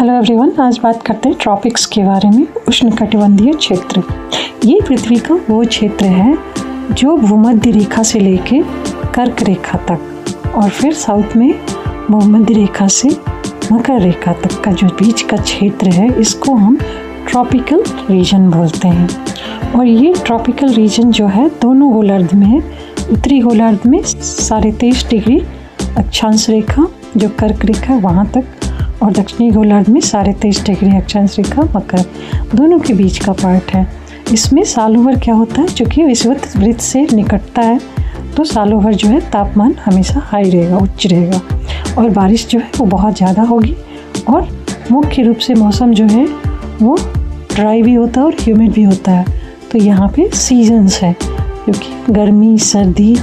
Hello everyone, आज बात करते हैं ट्रॉपिक्स के बारे में। उष्णकटिबंधीय क्षेत्र ये पृथ्वी का वो क्षेत्र है जो भूमध्य रेखा से लेके कर्क रेखा तक और फिर साउथ में भूमध्य रेखा से मकर रेखा तक का जो बीच का क्षेत्र है, इसको हम ट्रॉपिकल रीजन बोलते हैं। और ये ट्रॉपिकल रीजन जो है दोनों गोलार्ध में है। उत्तरी गोलार्ध में 23.5 डिग्री अक्षांश रेखा जो कर्क रेखा है वहाँ तक, और दक्षिणी गोलार्ध में 23.5 डिग्री अक्षांश रेखा मकर, दोनों के बीच का पार्ट है। इसमें सालों भर क्या होता है, चूँकि विषुवत वृत्त से निकटता है तो सालों भर जो है तापमान हमेशा हाई रहेगा, उच्च रहेगा, और बारिश जो है वो बहुत ज़्यादा होगी। और मुख्य रूप से मौसम जो है वो ड्राई भी होता है और ह्यूमिड भी होता है। तो यहाँ पे सीजन्स है, क्योंकि गर्मी, सर्दी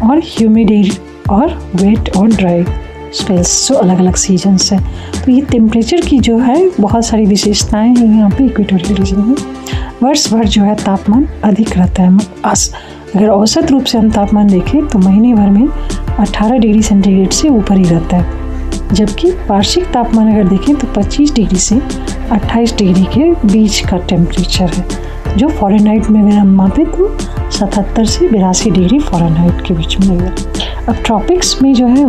और ह्यूमिड और वेट और ड्राई स्पेल्स, जो अलग अलग सीजन्स हैं। तो ये टेम्परेचर की जो है बहुत सारी विशेषताएं हैं यहाँ पे इक्वेटोरियल रीजन में। वर्ष भर जो है तापमान अधिक रहता है। अगर औसत रूप से हम तापमान देखें तो महीने भर में 18 डिग्री सेंटीग्रेड से ऊपर ही रहता है, जबकि वार्षिक तापमान अगर देखें तो 25 डिग्री से 28 डिग्री के बीच का टेम्परेचर है, जो फ़ारेनहाइट में अगर हम मापें तो 77 से 82 डिग्री फ़ारेनहाइट के बीच में है। अब ट्रॉपिक्स में जो है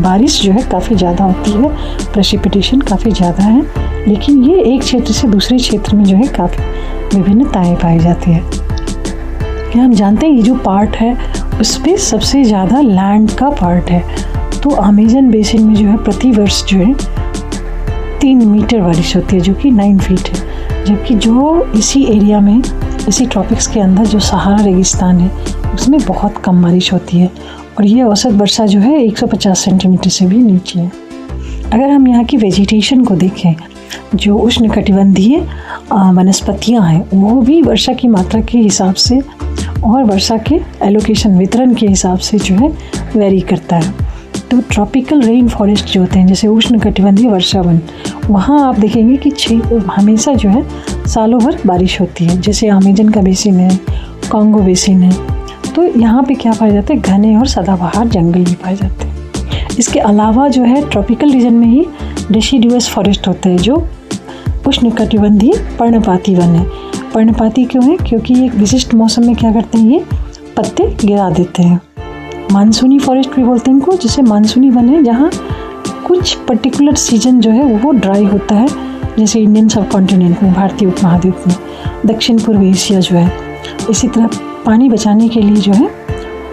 बारिश जो है काफ़ी ज़्यादा होती है, प्रेसिपिटेशन काफ़ी ज़्यादा है, लेकिन ये एक क्षेत्र से दूसरे क्षेत्र में जो है काफ़ी विभिन्नताएं पाई जाती है। क्या हम जानते हैं ये जो पार्ट है उसमें सबसे ज़्यादा लैंड का पार्ट है। तो अमेजन बेसिन में जो है प्रति वर्ष जो है 3 मीटर बारिश होती है, जो कि 9 फीट है, जबकि जो इसी एरिया में, इसी ट्रॉपिक्स के अंदर जो सहारा रेगिस्तान है उसमें बहुत कम बारिश होती है, और ये औसत वर्षा जो है 150 सेंटीमीटर से भी नीचे है। अगर हम यहाँ की वेजिटेशन को देखें, जो उष्णकटिबंधीय वनस्पतियाँ हैं वो भी वर्षा की मात्रा के हिसाब से और वर्षा के एलोकेशन वितरण के हिसाब से जो है वेरी करता है। तो ट्रॉपिकल रेन फॉरेस्ट जो होते हैं, जैसे उष्णकटिबंधीय वर्षा वन, वहाँ आप देखेंगे कि हमेशा जो है सालों भर बारिश होती है। जैसे अमेजन का बेसिन है, कॉन्गो बेसिन है, तो यहाँ पे क्या पाया जाता है, घने और सदाबहार जंगल भी पाए जाते हैं। इसके अलावा जो है ट्रॉपिकल रीजन में ही डेसिडुअस फॉरेस्ट होते हैं, जो उष्णकटिबंधीय पर्णपाती वन है। पर्णपाती क्यों है, क्योंकि एक विशिष्ट मौसम में क्या करते हैं, ये पत्ते गिरा देते हैं। मानसूनी फॉरेस्ट भी बोलते हैं इनको, जैसे मानसूनी वन है जहाँ कुछ पर्टिकुलर सीजन जो है वो ड्राई होता है, जैसे इंडियन सब कॉन्टिनेंट में, भारतीय उपमहाद्वीप में, दक्षिण पूर्व एशिया जो है। इसी तरह पानी बचाने के लिए जो है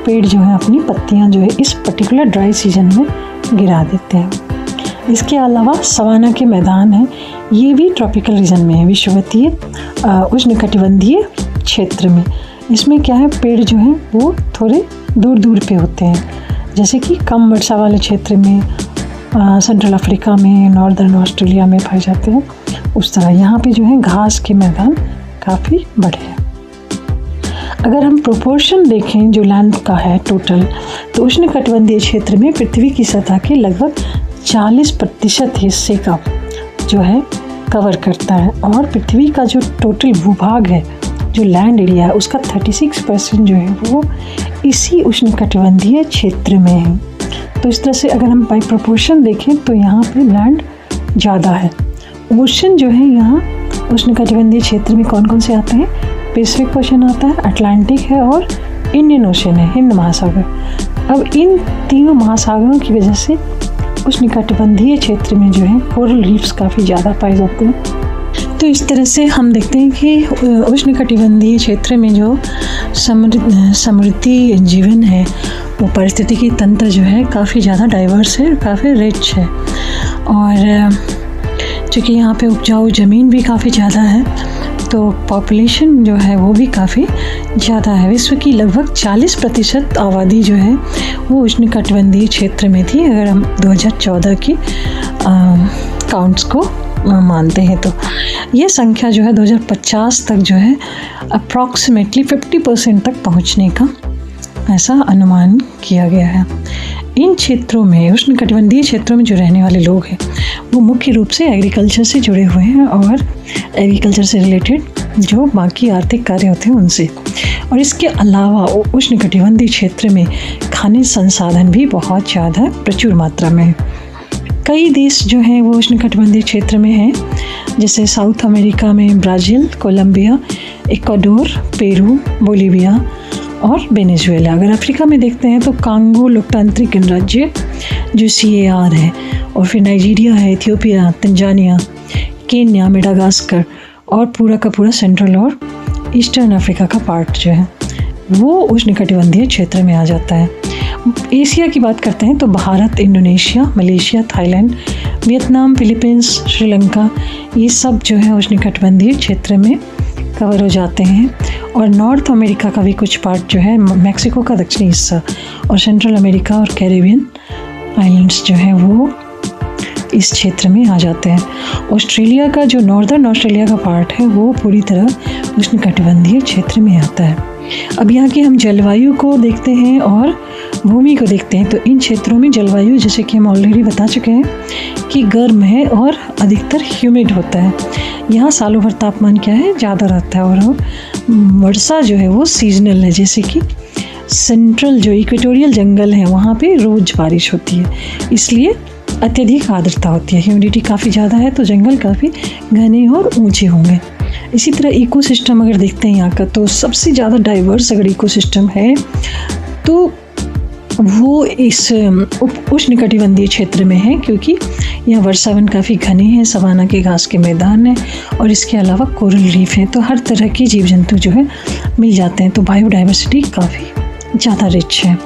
पेड़ जो है अपनी पत्तियां जो है इस पर्टिकुलर ड्राई सीजन में गिरा देते हैं। इसके अलावा सवाना के मैदान हैं, ये भी ट्रॉपिकल रीजन में है, विषुवतीय उष्णकटिबंधीय क्षेत्र में। इसमें क्या है, पेड़ जो हैं वो थोड़े दूर दूर पे होते हैं, जैसे कि कम वर्षा वाले क्षेत्र में सेंट्रल अफ्रीका में, नॉर्दर्न ऑस्ट्रेलिया में पाए जाते हैं। उस तरह यहाँ पे जो है घास के मैदान काफ़ी बड़े हैं। अगर हम प्रोपोर्शन देखें जो लैंड का है टोटल, तो उष्णकटिबंधीय क्षेत्र में पृथ्वी की सतह के लगभग 40% हिस्से का जो है कवर करता है, और पृथ्वी का जो टोटल भूभाग है, जो लैंड एरिया है, उसका 36% जो है वो इसी उष्णकटिबंधीय क्षेत्र में है। तो इस तरह से अगर हम बाई प्रोपोर्शन देखें तो यहाँ पे लैंड ज़्यादा है। ओशन जो है यहाँ उष्णकटिबंधीय क्षेत्र में कौन कौन से आते हैं, पैसिफिक ओशन आता है, अटलांटिक है और इंडियन ओशन है, हिंद महासागर। अब इन तीनों महासागरों की वजह से उष्णकटिबंधीय क्षेत्र में जो है कोरल रीफ्स काफ़ी ज़्यादा पाए जाते हैं। तो इस तरह से हम देखते हैं कि उष्णकटिबंधीय क्षेत्र में जो समृद्धि जीवन है, वो पारिस्थितिकी तंत्र जो है काफ़ी ज़्यादा डाइवर्स है, काफ़ी रिच है, और चूँकि यहाँ पे उपजाऊ ज़मीन भी काफ़ी ज़्यादा है, तो पॉपुलेशन जो है वो भी काफ़ी ज़्यादा है। विश्व की लगभग 40% आबादी जो है वो उष्णकटिबंधीय क्षेत्र में थी, अगर हम 2014 की काउंट्स को मानते हैं। तो ये संख्या जो है 2050 तक जो है अप्रॉक्सीमेटली 50% तक पहुंचने का ऐसा अनुमान किया गया है। इन क्षेत्रों में, उष्णकटिबंधीय क्षेत्रों में जो रहने वाले लोग हैं वो मुख्य रूप से एग्रीकल्चर से जुड़े हुए हैं, और एग्रीकल्चर से रिलेटेड जो बाकी आर्थिक कार्य होते हैं उनसे। और इसके अलावा उष्णकटिबंधीय क्षेत्र में खनिज संसाधन भी बहुत ज़्यादा प्रचुर मात्रा में है। कई देश जो हैं वो उष्णकटिबंधीय क्षेत्र में हैं, जैसे साउथ अमेरिका में Brazil, Colombia, Ecuador, Peru, Bolivia और वेनेजुएला। अगर अफ्रीका में देखते हैं तो कांगो लोकतांत्रिक गणराज्य जो CAR है, और फिर नाइजीरिया है, इथियोपिया, तंजानिया, केन्या, मेडागास्कर और पूरा का पूरा सेंट्रल और ईस्टर्न अफ्रीका का पार्ट जो है वो उष्णकटिबंधीय क्षेत्र में आ जाता है। एशिया की बात करते हैं तो Bharat, Indonesia, Malaysia, Thailand, Vietnam, Philippines, Sri Lanka, ये सब जो है उष्णकटिबंधीय क्षेत्र में कवर हो जाते हैं। और नॉर्थ अमेरिका का भी कुछ पार्ट जो है, मैक्सिको का दक्षिणी हिस्सा और सेंट्रल अमेरिका और कैरिबियन आइलैंड्स जो है वो इस क्षेत्र में आ जाते हैं। ऑस्ट्रेलिया का जो नॉर्दर्न ऑस्ट्रेलिया का पार्ट है वो पूरी तरह उष्णकटिबंधीय क्षेत्र में आता है। अब यहाँ की हम जलवायु को देखते हैं और भूमि को देखते हैं। तो इन क्षेत्रों में जलवायु, जैसे कि हम ऑलरेडी बता चुके हैं कि गर्म है और अधिकतर ह्यूमिड होता है। यहाँ सालों भर तापमान क्या है, ज़्यादा रहता है, और वर्षा जो है वो सीजनल है। जैसे कि सेंट्रल जो इक्वेटोरियल जंगल है वहाँ पे रोज़ बारिश होती है, इसलिए अत्यधिक आर्द्रता होती है। ह्यूमिडिटी काफ़ी ज़्यादा है तो जंगल काफ़ी घने और ऊंचे होंगे। इसी तरह इकोसिस्टम अगर देखते हैं यहाँ का, तो सबसे ज़्यादा डाइवर्स अगर इकोसिस्टम है तो वो इस उष्णकटिबंधीय क्षेत्र में है, क्योंकि यहाँ वर्षावन काफ़ी घने हैं, सवाना के घास के मैदान हैं और इसके अलावा कोरल रीफ हैं। तो हर तरह के जीव जंतु जो है मिल जाते हैं। तो बायोडाइवर्सिटी काफ़ी ज़्यादा रिच है।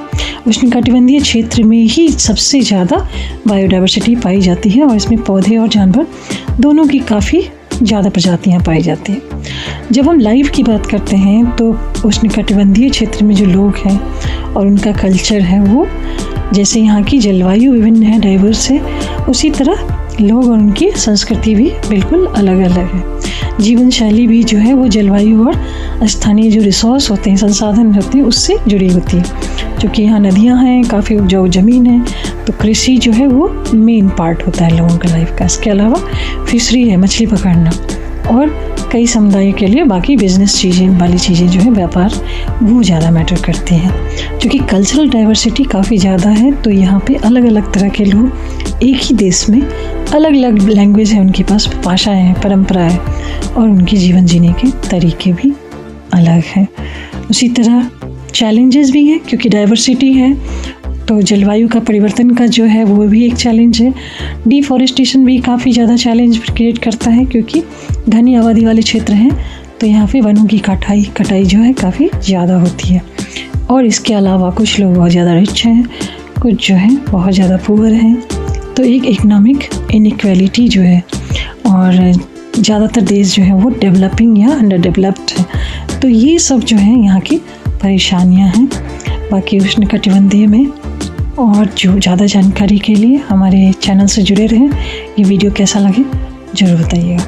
उष्णकटिबंधीय क्षेत्र में ही सबसे ज़्यादा बायोडाइवर्सिटी पाई जाती है और इसमें पौधे और जानवर दोनों की काफ़ी ज़्यादा प्रजातियाँ पाई जाती हैं। जब हम लाइफ की बात करते हैं तो उष्णकटिबंधीय क्षेत्र में जो लोग हैं और उनका कल्चर है वो, जैसे यहाँ की जलवायु विभिन्न है, डाइवर्स है, उसी तरह लोग और उनकी संस्कृति भी बिल्कुल अलग अलग है। जीवन शैली भी जो है वो जलवायु और स्थानीय जो रिसोर्स होते हैं, संसाधन होते हैं, उससे जुड़ी होती है। क्योंकि यहाँ नदियाँ हैं, काफ़ी उपजाऊ ज़मीन है, तो कृषि जो है वो मेन पार्ट होता है लोगों का लाइफ का। इसके अलावा फिशरी है, मछली पकड़ना, और कई समुदायों के लिए बाकी बिजनेस चीज़ें वाली चीज़ें जो है, व्यापार, वो ज़्यादा मैटर करती हैं। क्योंकि कल्चरल डाइवर्सिटी काफ़ी ज़्यादा है तो यहाँ पे अलग अलग तरह के लोग एक ही देश में, अलग अलग लैंग्वेज है उनके पास, भाषाएँ हैं, परंपरा है और उनके जीवन जीने के तरीके भी अलग हैं। उसी तरह चैलेंजेस भी हैं, क्योंकि डाइवर्सिटी है तो जलवायु का परिवर्तन का जो है वो भी एक चैलेंज है। डिफॉरेस्टेशन भी काफ़ी ज़्यादा चैलेंज क्रिएट करता है, क्योंकि घनी आबादी वाले क्षेत्र हैं तो यहाँ पे वनों की कटाई जो है काफ़ी ज़्यादा होती है। और इसके अलावा कुछ लोग बहुत ज़्यादा रिच हैं, कुछ जो है बहुत ज़्यादा पुअर हैं, तो एक इकोनॉमिक इनइक्वालिटी जो है, और ज़्यादातर देश जो है वो डेवलपिंग या अंडर डेवलप्ड है। तो ये सब जो है यहाँ की परेशानियाँ हैं। बाकी उष्णकटिबंधीय में और जो ज़्यादा जानकारी के लिए हमारे चैनल से जुड़े रहें। ये वीडियो कैसा लगे ज़रूर बताइएगा।